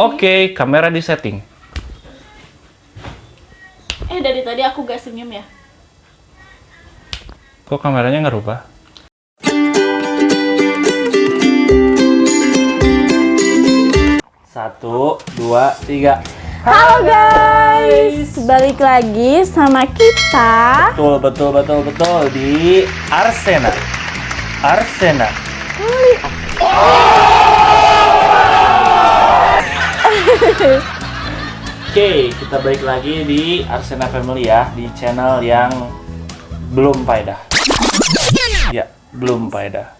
Oke, kamera di setting. Dari tadi aku gak senyum ya? Kok kameranya nggak rubah? Satu, dua, tiga. Halo guys, balik lagi sama kita. Betul di Arsena. Oke, kita balik lagi di Arsena Family ya, di channel yang belum faedah. Ya, belum faedah.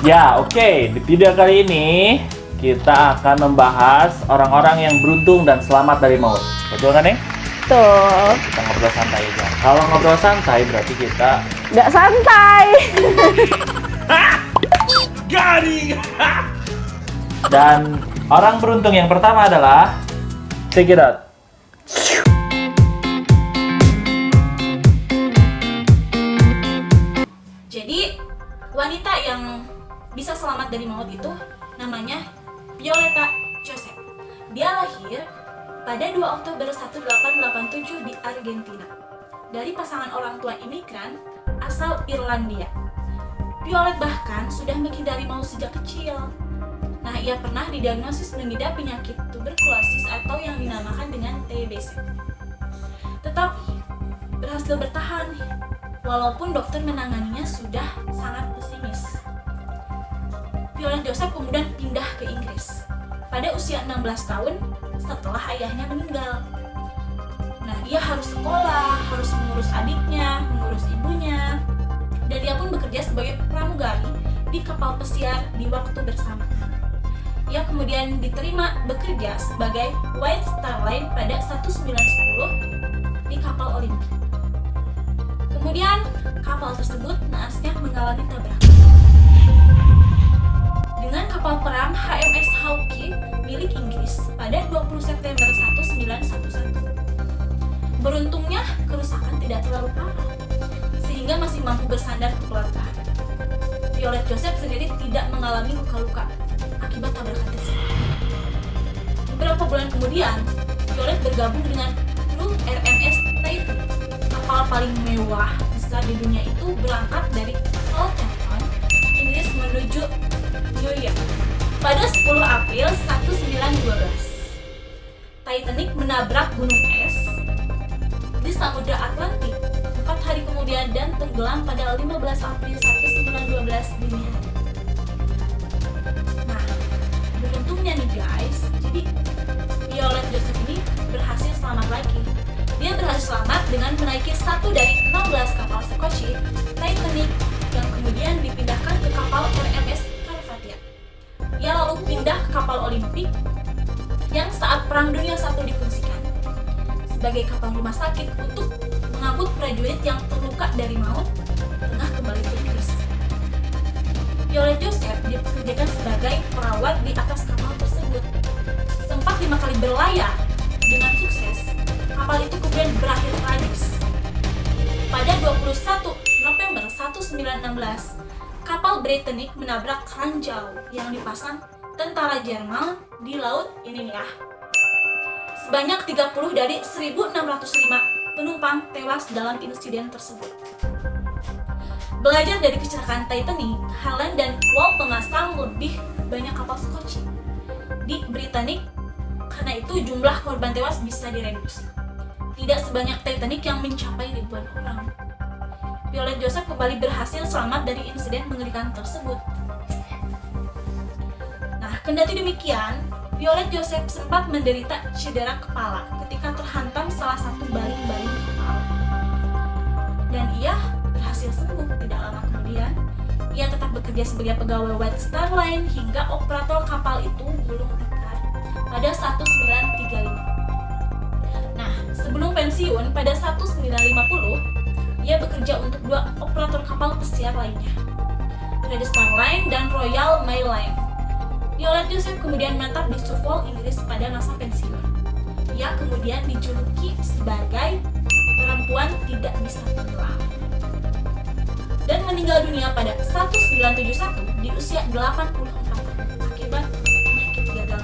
Ya, oke. Di video kali ini kita akan membahas orang-orang yang beruntung dan selamat dari maut. Betul kan, Neng? Tuh, Kita ngobrol santai aja. Kalau ngobrol santai berarti kita gak santai. garing. Dan orang beruntung yang pertama adalah check it out. Jadi, wanita yang bisa selamat dari maut itu namanya Violeta Joseph. Dia lahir pada 2 Oktober 1887 di Argentina dari pasangan orang tua imigran asal Irlandia. Violet bahkan sudah menghindari maut sejak kecil. Nah, ia pernah didiagnosis mengidap penyakit tuberkulosis atau yang dinamakan dengan TBC. Tetapi berhasil bertahan walaupun dokter menanganinya sudah sangat pesimis. Violet Joseph kemudian pindah ke Inggris pada usia 16 tahun setelah ayahnya meninggal. Nah, ia harus sekolah, harus mengurus adiknya, mengurus ibunya, dan ia pun bekerja sebagai pramugari di kapal pesiar di waktu bersamaan. Ia kemudian diterima bekerja sebagai White Star Line pada 1910 di kapal Olimpik. Kemudian kapal tersebut naasnya mengalami tabrakan dengan kapal perang HMS Hawke milik Inggris pada 20 September 1911. Beruntungnya kerusakan tidak terlalu parah sehingga masih mampu bersandar ke pulau tahan. Violet Joseph sendiri tidak mengalami luka-luka akibat tabrakan tersebut. Beberapa bulan kemudian, Violet bergabung dengan kru RMS Titan, kapal paling mewah besar di dunia itu, berangkat dari Southampton, Inggris menuju New York pada 10 April 1912. Titanic menabrak gunung es di Samudra Atlantik 4 hari kemudian dan tenggelam pada 15 April 1912 dini hari. Nah, beruntungnya nih guys, jadi Violet Joseph ini berhasil selamat lagi. Dia berhasil selamat dengan menaiki satu dari 16 kapal Scottish Titanic yang kemudian dipindahkan ke kapal RMS Carpathia. Ia lalu pindah ke kapal Olimpik yang saat Perang Dunia I difungsikan sebagai kapal rumah sakit untuk mengangkut prajurit yang terluka dari maut tengah kembali ke Inggris. Violet Joseph dipekerjakan sebagai perawat di atas kapal tersebut. Sempat 5 kali berlayar dengan sukses, kapal itu kemudian berakhir tragis. Pada 21 November 1916, kapal Britannic menabrak ranjau yang dipasang tentara Jerman di laut ini ya. Sebanyak 30 dari 1.605 penumpang tewas dalam insiden tersebut. Belajar dari kecelakaan Titanic, Helen dan Walt memasang lebih banyak kapal Scotch di Britannic. Karena itu jumlah korban tewas bisa direduksi. Tidak sebanyak Titanic yang mencapai ribuan orang. Violet Joseph kembali berhasil selamat dari insiden mengerikan tersebut. Nah, kendati demikian, Violet Joseph sempat menderita cedera kepala ketika terhantam salah satu baling-baling kapal. Dan ia berhasil sembuh tidak lama kemudian. Ia tetap bekerja sebagai pegawai White Star Line hingga operator kapal itu gulung tikar pada 1935. Nah, sebelum pensiun pada 1950, ia bekerja untuk 2 operator kapal pesiar lainnya, Red Star Line dan Royal Mail Line. Violet Joseph kemudian menetap di Suffolk, Inggris pada masa pensiun. Ia kemudian dijuluki sebagai perempuan tidak bisa tenggelam dan meninggal dunia pada 1971 di usia 84 tahun akibat penyakit gagal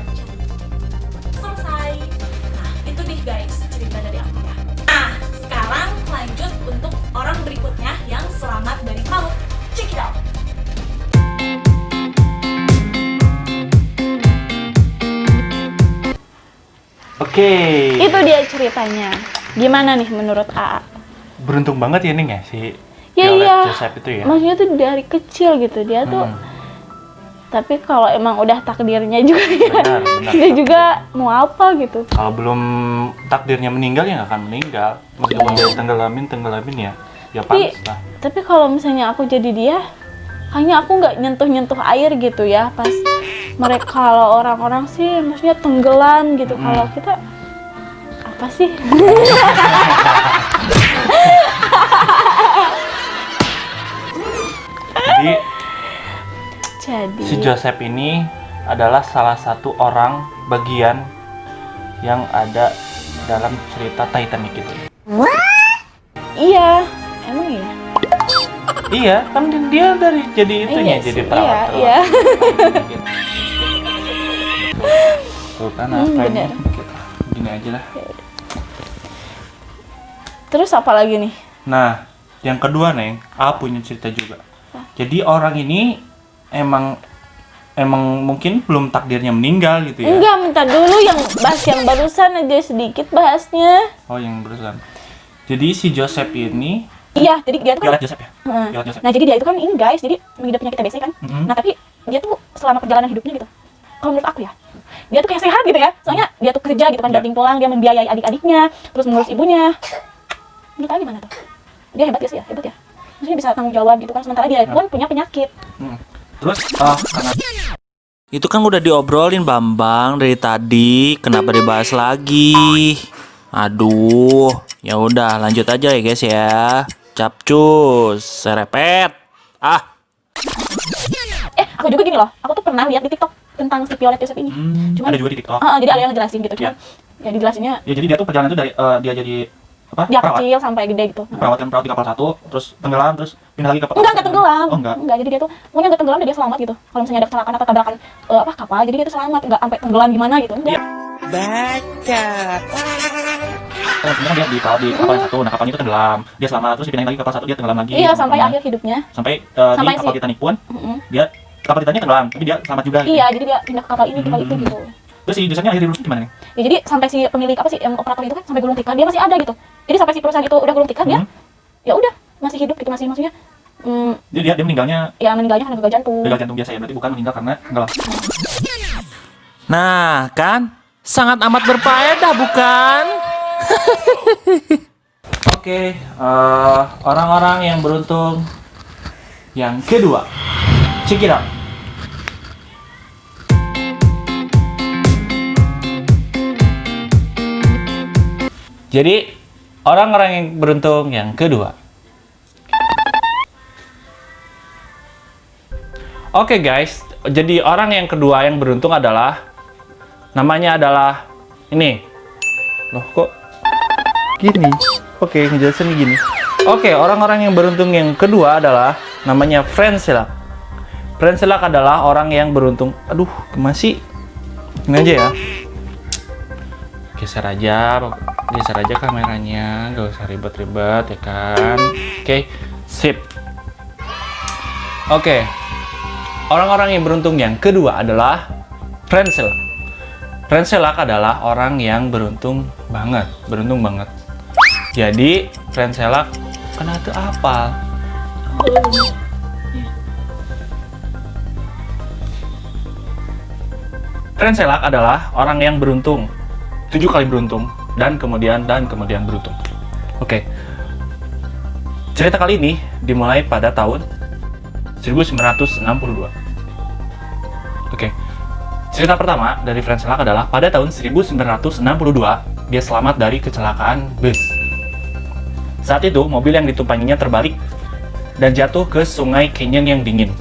Oke. Itu dia ceritanya. Gimana nih menurut AA? Beruntung banget ya Ning ya si Ya Violet iya. Joseph itu ya. Maksudnya tuh dari kecil gitu dia tuh. Tapi kalau emang udah takdirnya juga ya. Benar. Dia juga mau apa gitu. Kalau belum takdirnya meninggal ya nggak akan meninggal. Meskipun dia tenggelamin ya. Ya pantas lah. Tapi kalau misalnya aku jadi dia, kayaknya aku nggak nyentuh air gitu ya pas mereka. Kalau orang-orang sih maksudnya tenggelam gitu. Kalau kita apa sih? Jadi si Joseph ini adalah salah satu orang bagian yang ada dalam cerita Titanic itu. Iya, emang ya? Iya, kan dia dari jadi itunya, Iya jadi sih, perawat. iya. Tuh kan apa ini? bener. Gini aja lah. Terus apa lagi nih? Nah, yang kedua Neng, punya cerita juga. Jadi orang ini emang mungkin belum takdirnya meninggal gitu ya. Enggak, minta dulu yang bahas yang barusan aja sedikit bahasnya. Oh, yang barusan. Jadi si Joseph ini Iya, jadi dia tuh kan Violet Joseph ya? Violet Joseph. Nah, jadi dia itu kan ini guys, jadi mengidap penyakit TBC kan. Nah, tapi dia tuh selama perjalanan hidupnya gitu. Kalau menurut aku ya, dia tuh kayak sehat gitu ya. Soalnya dia tuh kerja gitu kan, dating pulang, dia membiayai adik-adiknya, terus mengurus ibunya. Menurut aku gimana tuh? Dia hebat ya sih ya, hebat ya. Maksudnya bisa tanggung jawab gitu kan, sementara dia pun punya penyakit. Terus karena itu kan udah diobrolin Bambang dari tadi, kenapa dibahas lagi? Aduh, ya udah lanjut aja ya guys ya. Capcus, serepet. Aku juga gini loh, aku tuh pernah lihat di TikTok tentang si Violet Joseph ini. Cuman, ada juga di TikTok. jadi ada yang ngejelasin gitu, cuman ya dijelasinnya Ya jadi dia tuh perjalanan itu dari dia jadi apa? dia Perawat. kecil sampai gede gitu. Perawat di kapal 1, terus tenggelam, terus pindah lagi ke kapal. Enggak tenggelam. Oh, enggak. Jadi dia tuh pokoknya enggak tenggelam dan dia selamat gitu. Kalau misalnya ada kecelakaan atau tabrakan kapal, jadi dia tuh selamat, enggak sampai tenggelam gimana gitu. Enggak. Sebenarnya dia di kapal yang 1, nah kapalnya itu tenggelam. Dia selamat, terus dipindahin lagi ke kapal 1, dia tenggelam lagi. Iya, sampai akhir hidupnya. Sampai Sampai di kapal si- Titanic pun dia kapal Titanic tenggelam, tapi dia selamat juga. Gitu. Iya, jadi dia pindah ke kapal ini, kapal itu gitu. Terus si Josephnya akhirnya lulus gimana nih? Ya, jadi sampai si pemilik apa sih yang operator itu kan sampai gulung tikar dia masih ada gitu. Jadi sampai si perusahaan itu udah gulung tikar dia ya udah masih hidup gitu, masih maksudnya Jadi dia meninggalnya ya meninggalnya karena gagal jantung. gagal jantung biasa ya, berarti bukan meninggal karena tenggelam. Nah, kan sangat amat berfaedah bukan? Oke, orang-orang yang beruntung yang kedua. Check it out. Jadi, orang-orang yang beruntung yang kedua. Oke guys, jadi orang yang kedua yang beruntung adalah namanya adalah ini. Loh kok gini? Oke, ngejelasin gini. Oke, orang-orang yang beruntung yang kedua adalah namanya Francelak. Francelak adalah orang yang beruntung. Aduh, masih ini aja ya. Geser aja kameranya, gak usah ribet-ribet ya kan. Oke, sip. Oke, orang-orang yang beruntung yang kedua adalah Francelak. Francelak adalah orang yang beruntung banget. Jadi Francelak kena tuh apal. Francelak adalah orang yang beruntung 7 kali beruntung dan kemudian beruntung. Oke. Cerita kali ini dimulai pada tahun 1962. Oke. Cerita pertama dari Francelak adalah pada tahun 1962 dia selamat dari kecelakaan bus. Saat itu mobil yang ditumpanginya terbalik dan jatuh ke sungai Canyon yang dingin.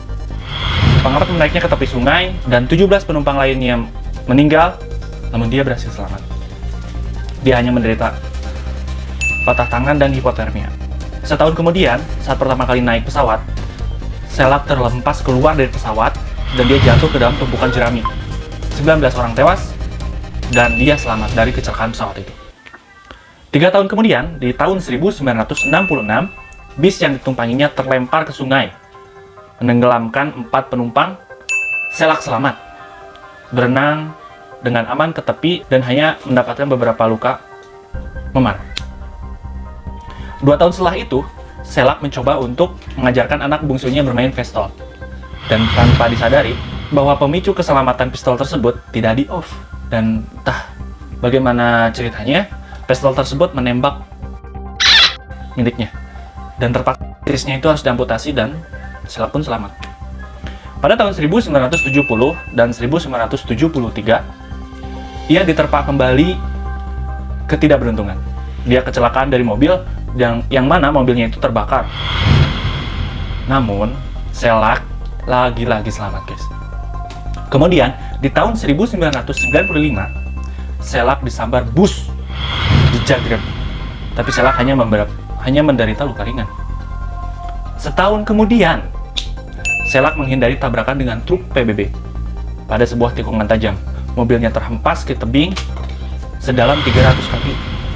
Pengamat menaiknya ke tepi sungai dan 17 penumpang lainnya meninggal, namun dia berhasil selamat. Dia hanya menderita patah tangan dan hipotermia. Setahun kemudian, saat pertama kali naik pesawat, Selak terlempas keluar dari pesawat dan dia jatuh ke dalam tumpukan jerami. 19 orang tewas dan dia selamat dari kecelakaan pesawat itu. 3 tahun kemudian, di tahun 1966, bis yang ditumpanginya terlempar ke sungai, menenggelamkan 4 penumpang. Selak selamat, berenang dengan aman ke tepi dan hanya mendapatkan beberapa luka memar. 2 tahun setelah itu, Shellac mencoba untuk mengajarkan anak bungsunya bermain pistol. Dan tanpa disadari, bahwa pemicu keselamatan pistol tersebut tidak di-off. Dan entah bagaimana ceritanya, pistol tersebut menembak miliknya. Dan terpaksa irisnya itu harus diamputasi dan Shellac pun selamat. Pada tahun 1970 dan 1973, ia diterpa kembali ketidakberuntungan. Dia kecelakaan dari mobil yang mana mobilnya itu terbakar. Namun, Shellac lagi-lagi selamat, guys. Kemudian, di tahun 1995, Shellac disambar bus di Zagreb. Tapi Shellac hanya menderita luka ringan. Setahun kemudian, Shellac menghindari tabrakan dengan truk PBB pada sebuah tikungan tajam. Mobilnya terhempas ke tebing sedalam 300 kaki.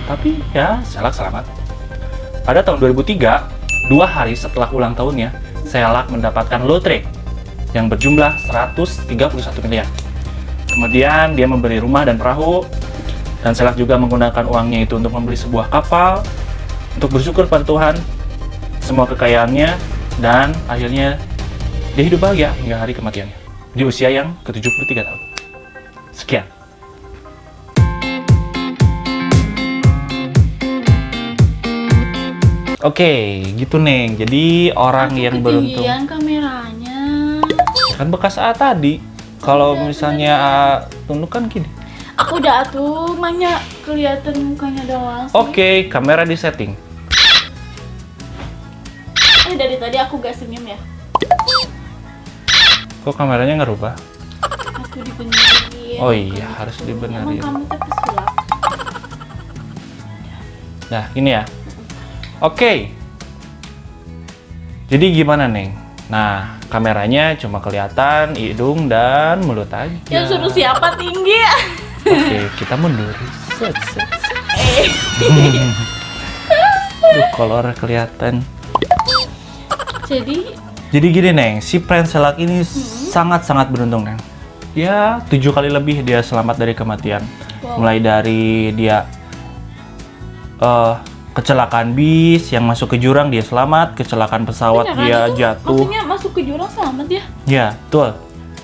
Tapi ya, Shellac selamat. Pada tahun 2003, 2 hari setelah ulang tahunnya, Shellac mendapatkan lotre yang berjumlah 131 miliar. Kemudian dia membeli rumah dan perahu, dan Shellac juga menggunakan uangnya itu untuk membeli sebuah kapal, untuk bersyukur pada Tuhan, semua kekayaannya, dan akhirnya dia hidup bahagia hingga hari kematiannya, di usia yang ke-73 tahun. Sekian. Oke, gitu Neng. Jadi orang yang beruntung Ketinggian kameranya. kan bekas A tadi. Kalau misalnya A tunduk kan gini. Aku udah tuh banyak kelihatan mukanya doang sih. Oke, kamera di setting. Dari tadi aku gak senyum ya. Kok kameranya nggak rubah? Aku dibenerin. Oh iya, harus Emang dibenerin. kamu tuh pesulap. Nah, ini ya. Oke. Jadi gimana, Neng? Nah, kameranya cuma kelihatan hidung dan mulut aja. Yang suruh siapa tinggi ya? Oke, kita mundur. Set, set, set. Duh, kolor kelihatan. Jadi gini, Neng. Si Prince Shellac ini sangat-sangat beruntung, Neng. Ya, 7 kali lebih dia selamat dari kematian. Wow. Mulai dari dia kecelakaan bis yang masuk ke jurang dia selamat, kecelakaan pesawat Beneran dia itu? jatuh. Maksudnya masuk ke jurang selamat ya? Ya, betul.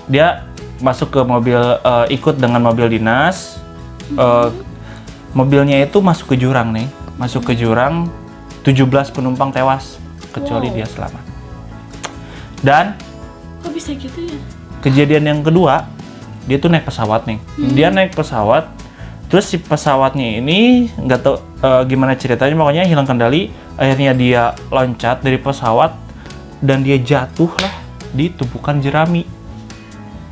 Dia masuk ke mobil, ikut dengan mobil dinas. Mobilnya itu masuk ke jurang, nih. Masuk ke jurang, 17 penumpang tewas, kecuali Wow. dia selamat. Dan Kok bisa gitu ya? kejadian yang kedua, dia tuh naik pesawat, nih. Dia naik pesawat, terus si pesawatnya ini nggak tahu gimana ceritanya, pokoknya hilang kendali. Akhirnya dia loncat dari pesawat dan dia jatuh lah di tumpukan jerami.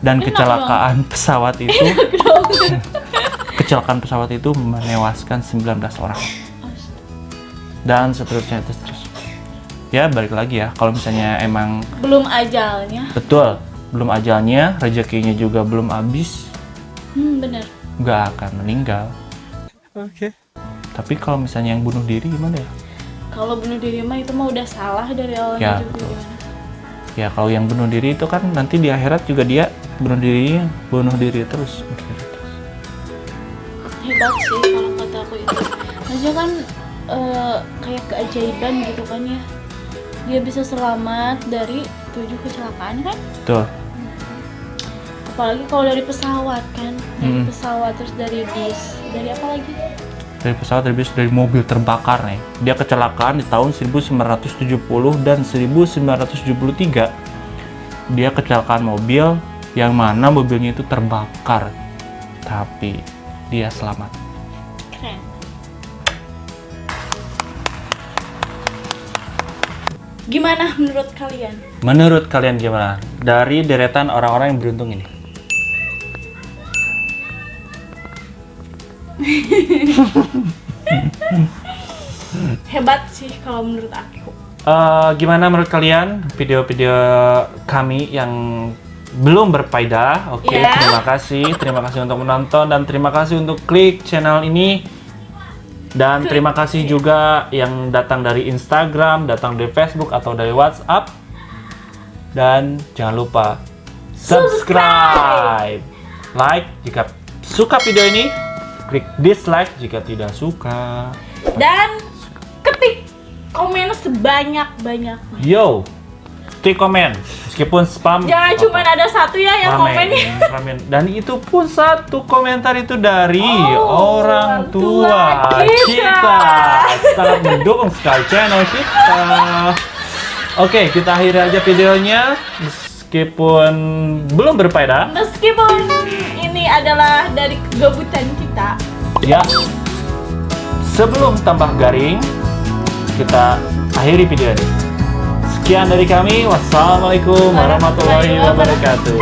Dan Enak kecelakaan pesawat itu kecelakaan pesawat itu menewaskan 19 orang. Dan seterusnya terus. Ya, balik lagi ya, kalau misalnya emang Belum ajalnya. betul belum ajalnya, rezekinya juga belum habis, Bener. nggak akan meninggal. Oke. Tapi kalau misalnya yang bunuh diri gimana ya? Kalau bunuh diri mah itu mah udah salah dari awalnya Ya, juga betul. gimana? Ya kalau yang bunuh diri itu kan nanti di akhirat juga dia bunuh diri terus. Hebat sih kalau kata aku itu. Maksudnya kan kayak keajaiban gitu kan ya. Dia bisa selamat dari 7 kecelakaan kan? Tuh. Apalagi kalau dari pesawat kan, dari Mm. pesawat terus dari bis, dari apa lagi? Dari pesawat, dari mobil terbakar nih. Dia kecelakaan di tahun 1970 dan 1973. Dia kecelakaan mobil yang mana mobilnya itu terbakar. Tapi dia selamat. Keren. Gimana menurut kalian? Menurut kalian gimana? Dari deretan orang-orang yang beruntung ini. Hebat sih kalau menurut aku. Gimana menurut kalian video-video kami yang belum berfaedah? Oke, Ya. terima kasih untuk menonton dan terima kasih untuk klik channel ini. Dan terima kasih juga yang datang dari Instagram, datang dari Facebook atau dari WhatsApp. Dan jangan lupa subscribe, like jika suka video ini, klik dislike jika tidak suka. Dan ketik komen sebanyak-banyak. Yo, klik komen meskipun spam. Jangan apa-apa. cuma ada satu ya yang komen. Ramen. Dan itu pun satu komentar itu dari Oh, orang tua tua kita. Sangat mendukung sekali channel kita. Oke, kita akhiri aja videonya meskipun belum berfaedah. Meskipun ini adalah dari kegabutan kita. Ya. Sebelum tambah garing, kita akhiri video ini. Sekian dari kami. Wassalamualaikum warahmatullahi wabarakatuh.